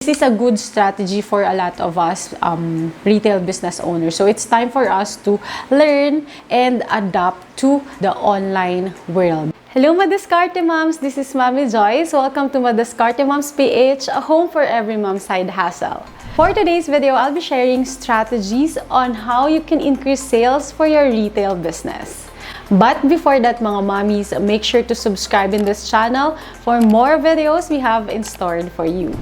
this is a good strategy for a lot of us retail business owners. So it's time for us to learn and adapt to the online world. Hello, Madiskarte Moms! This is Mami Joyce. Welcome to Madiskarte Moms PH, a home for every mom's side hustle. For today's video, I'll be sharing strategies on how you can increase sales for your retail business. But before that, mga mommies, make sure to subscribe in this channel for more videos we have in store for you.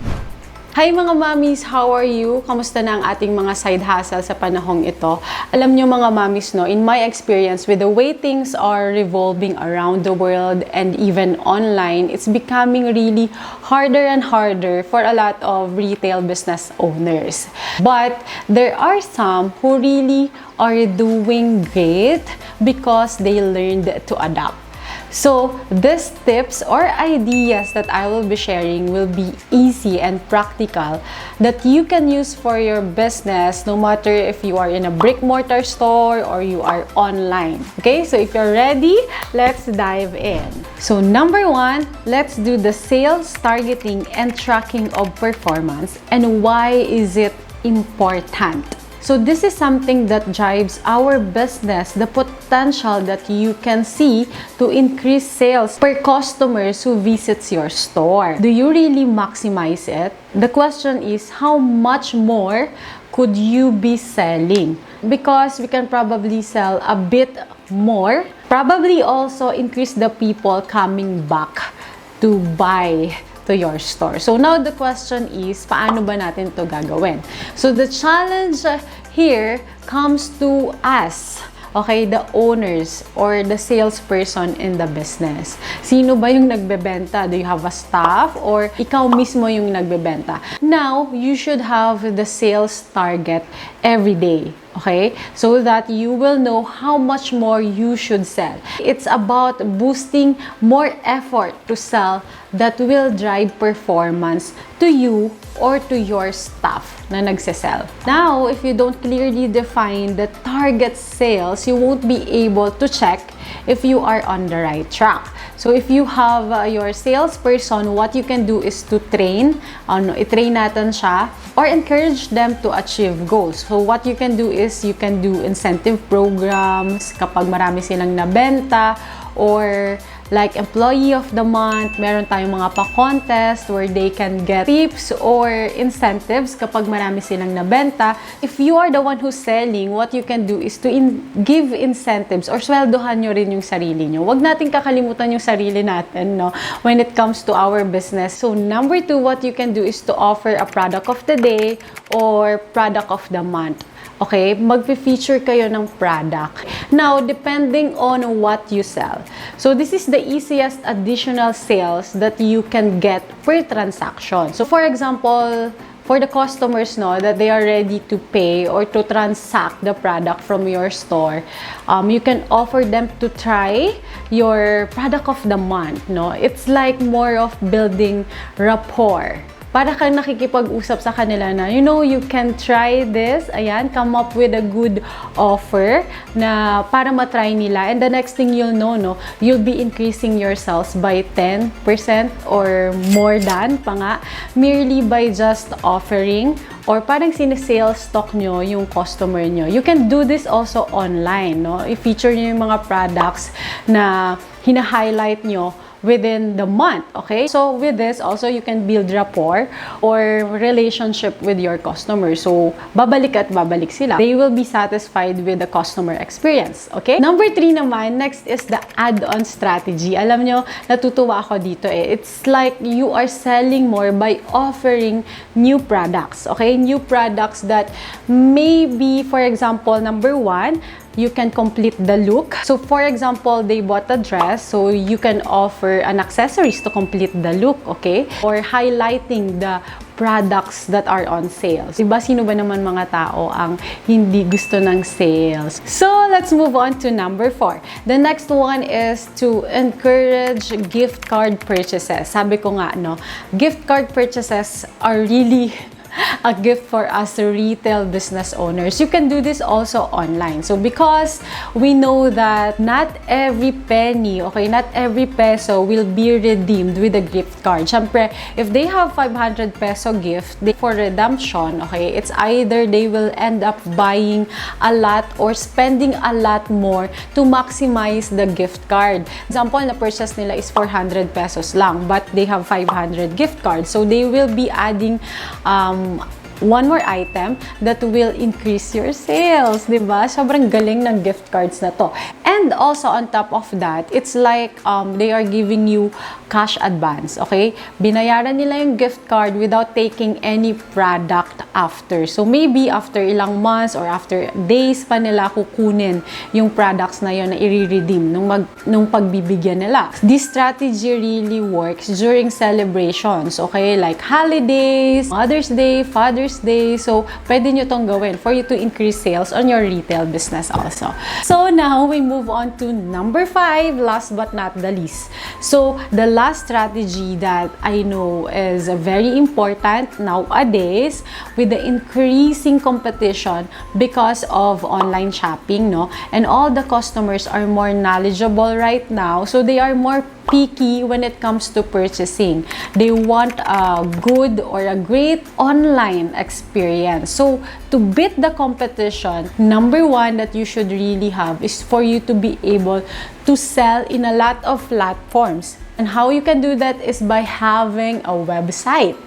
Hi mga mommies, how are you? Kamusta na ang ating mga side hustle sa panahong ito? Alam nyo mga mommies, no, in my experience with the way things are revolving around the world and even online, it's becoming really harder and harder for a lot of retail business owners. But there are some who really are doing great because they learned to adapt. So, these tips or ideas that I will be sharing will be easy and practical that you can use for your business no matter if you are in a brick-mortar store or you are online. Okay, so if you're ready, let's dive in. So, number one, let's do the sales targeting and tracking of performance and why is it important. So this is something that drives our business, the potential that you can see to increase sales per customers who visits your store. Do you really maximize it? The question is, how much more could you be selling? Because we can probably sell a bit more, probably also increase the people coming back to buy to your store. So now the question is, paano ba natin to gagawin? So the challenge here comes to us, okay, the owners or the salesperson in the business. Sino ba yung nagbebenta? Do you have a staff or ikaw mismo yung nagbebenta? Now, you should have the sales target every day. Okay? So that you will know how much more you should sell. It's about boosting more effort to sell that will drive performance to you or to your staff na nagsisell. Now, if you don't clearly define the target sales, you won't be able to check if you are on the right track. So, if you have your salesperson, what you can do is to train, i-train natin siya, or encourage them to achieve goals. So, what you can do is you can do incentive programs kapag marami silang nabenta, or like employee of the month, meron tayong mga pa-contest where they can get tips or incentives kapag marami silang nabenta. If you are the one who's selling, what you can do is to give incentives or sweldohan nyo rin yung sarili nyo. Huwag natin kakalimutan yung sarili natin, no, when it comes to our business. So, number two, what you can do is to offer a product of the day or product of the month. Okay, magpe-feature kayo ng product. Now, depending on what you sell. So, this is the easiest additional sales that you can get per transaction. So, for example, for the customers, no, that they are ready to pay or to transact the product from your store, you can offer them to try your product of the month, no? It's like more of building rapport. Para kang nakikipag-usap sa kanila na, you know, you can try this. Ayan, come up with a good offer na para matry nila. And the next thing you'll know, no, you'll be increasing your sales by 10% or more than pa nga, merely by just offering or parang sinesales stock nyo yung customer nyo. You can do this also online, no? I-feature nyo yung mga products na hina-highlight nyo within the month, okay? So with this, also you can build rapport or relationship with your customers. So babalik at babalik sila. They will be satisfied with the customer experience, okay? Number 3 naman, next is the add-on strategy. Alam nyo, natutuwa ako dito eh. It's like you are selling more by offering new products, okay? New products that maybe, for example, number 1, you can complete the look. So for example, they bought a dress, so you can offer an accessories to complete the look, okay? Or highlighting the products that are on sales. Diba, sino ba naman mga tao ang hindi gusto ng sales? So let's move on to number 4. The next one is to encourage gift card purchases. Sabi ko nga, no, gift card purchases are really a gift for us retail business owners. You can do this also online. So because we know that not every penny, okay, not every peso will be redeemed with a gift card. Syempre, if they have 500 peso gift for redemption, okay, it's either they will end up buying a lot or spending a lot more to maximize the gift card. Example, na purchase nila is 400 pesos lang, but they have 500 gift cards. So they will be adding one more item that will increase your sales, di ba? Sobrang galing ng gift cards na to. And also on top of that, it's like they are giving you cash advance, okay? Binayaran nila yung gift card without taking any product after. So maybe after ilang months or after days pa nila kukunin yung products na yun na i-redeem nung pagbibigyan nila. This strategy really works during celebrations, okay? Like holidays, Mother's Day, Father's Day. So, pwede nyo tong gawin for you to increase sales on your retail business also. So, now we move on to number 5, last but not the least. So, the last strategy that I know is very important nowadays with the increasing competition because of online shopping, no? And all the customers are more knowledgeable right now. So, they are more picky when it comes to purchasing. They want a good or a great online experience. So, to beat the competition, number 1 that you should really have is for you to be able to sell in a lot of platforms. And how you can do that is by having a website.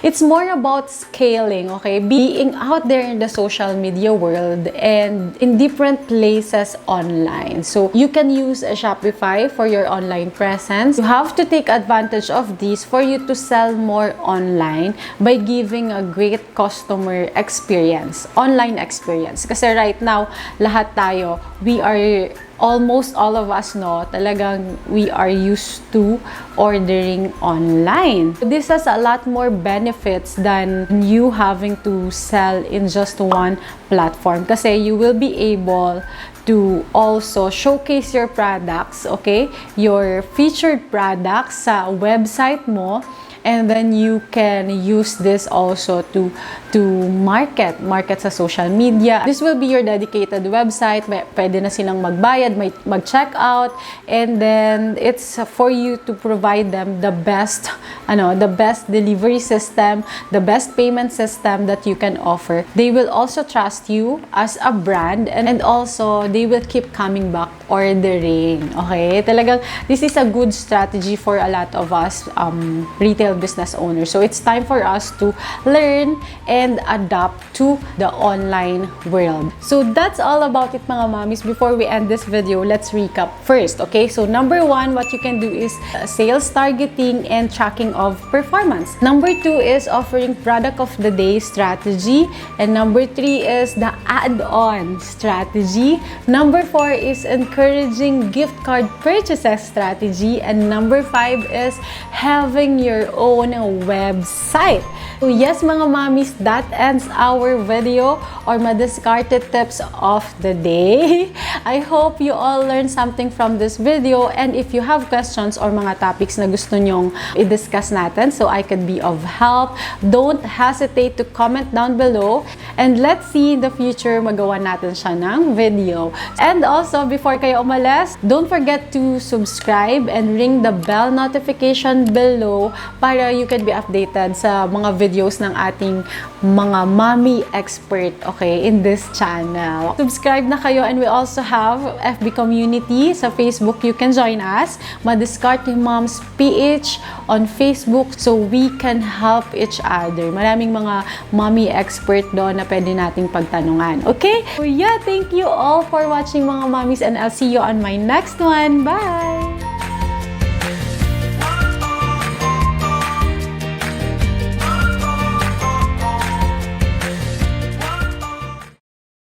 It's more about scaling, okay? Being out there in the social media world and in different places online. So, you can use a Shopify for your online presence. You have to take advantage of this for you to sell more online by giving a great customer experience, online experience. Kasi right now, lahat tayo, we are almost all of us, no, talagang we are used to ordering online. This has a lot more benefits than you having to sell in just one platform. Kasi you will be able to also showcase your products, okay? Your featured products sa website mo. And then you can use this also to market sa social media. This will be your dedicated website. Pwede na silang magbayad, mag-check out, and then it's for you to provide them the best delivery system, the best payment system that you can offer. They will also trust you as a brand, and also they will keep coming back ordering. Okay? Talagang this is a good strategy for a lot of us retail business owners. So it's time for us to learn and adapt to the online world. So that's all about it, mga mommies. Before we end this video, let's recap first. Okay, so number 1, what you can do is sales targeting and tracking of performance. Number 2 is offering product of the day strategy, and number 3 is the add-on strategy. Number 4 is encouraging gift card purchases strategy, and number 5 is having your own website. So yes, mga mommies, that ends our video or madiscarded tips of the day. I hope you all learned something from this video, and if you have questions or mga topics na gusto nyong i-discuss natin so I could be of help, don't hesitate to comment down below, and let's see in the future magawa natin siya ng video. And also, before kayo umalis, don't forget to subscribe and ring the bell notification below para you can be updated sa mga videos ng ating mga mommy expert, okay, in this channel. Subscribe na kayo, and we also have FB community sa Facebook. You can join us, Madiscarte Moms PH on Facebook, so we can help each other. Maraming mga mommy expert doon na pwede nating pagtanungan. Okay? So yeah, thank you all for watching, mga mommies, and I'll see you on my next one. Bye!